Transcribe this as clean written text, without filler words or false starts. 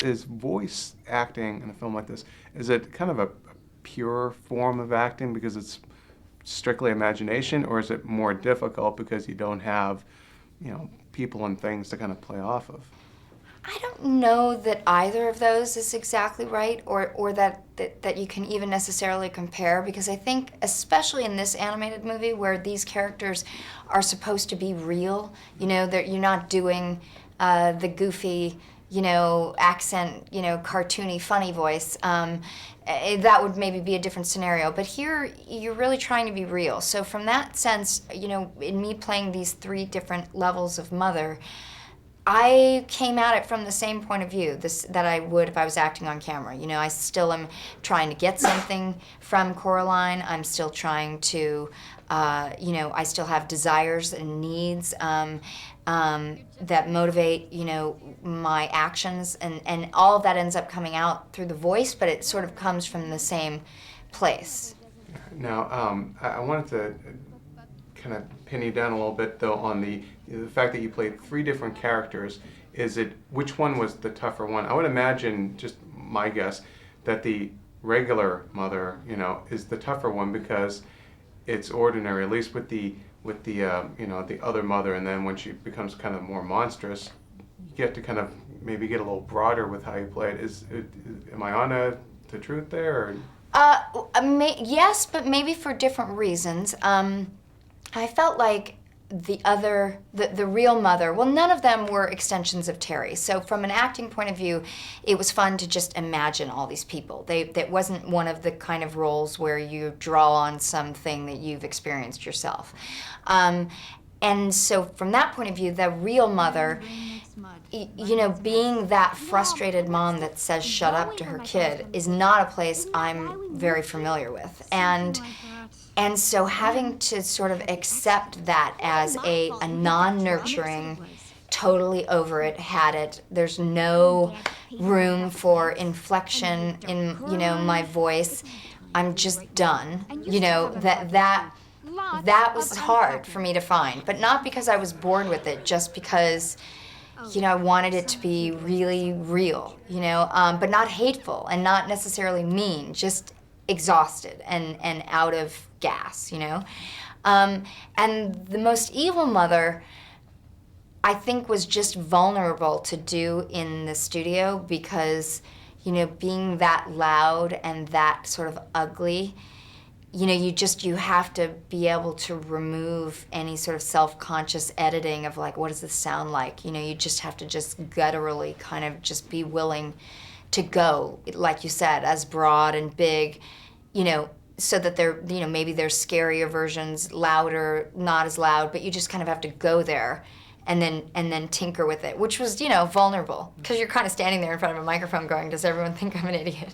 Is voice acting in a film like this, is it kind of a pure form of acting because it's strictly imagination, or is it more difficult because you don't have, people and things to kind of play off of? I don't know that either of those is exactly right, or that you can even necessarily compare, because I think, especially in this animated movie where these characters are supposed to be real, that you're not doing the goofy, accent, cartoony, funny voice. That would maybe be a different scenario. But here, you're really trying to be real. So from that sense, in me playing these three different levels of mother, I came at it from the same point of view that I would if I was acting on camera. I still am trying to get something from Coraline. I'm still trying to, I still have desires and needs that motivate, my actions, and all of that ends up coming out through the voice, but it sort of comes from the same place. Now, I wanted to kind of pin you down a little bit, though, on the fact that you played three different characters. Which one was the tougher one? I would imagine, just my guess, that the regular mother, is the tougher one because it's ordinary, at least with the the other mother, and then when she becomes kind of more monstrous, you get to kind of maybe get a little broader with how you play it. Am I on the truth there? Or? Yes, but maybe for different reasons. I felt like the real mother, well, none of them were extensions of Teri. So from an acting point of view, it was fun to just imagine all these people. That wasn't one of the kind of roles where you draw on something that you've experienced yourself. And so from that point of view, the real mother, being that frustrated mom that says shut up to her kid is not a place I'm very familiar with. And so having to sort of accept that as a non-nurturing, totally over it, had it, there's no room for inflection in, my voice, I'm just done, that was hard for me to find. But not because I was bored with it, just because, I wanted it to be really real, but not hateful and not necessarily mean, just exhausted and out of gas, and the most evil mother, I think, was just vulnerable to do in the studio because, being that loud and that sort of ugly, you have to be able to remove any sort of self-conscious editing of like, what does this sound like? You just have to just gutturally kind of just be willing to go, like you said, as broad and big, so that they're, maybe there's scarier versions, louder, not as loud, but you just kind of have to go there and then tinker with it, which was, vulnerable, because you're kind of standing there in front of a microphone going, does everyone think I'm an idiot?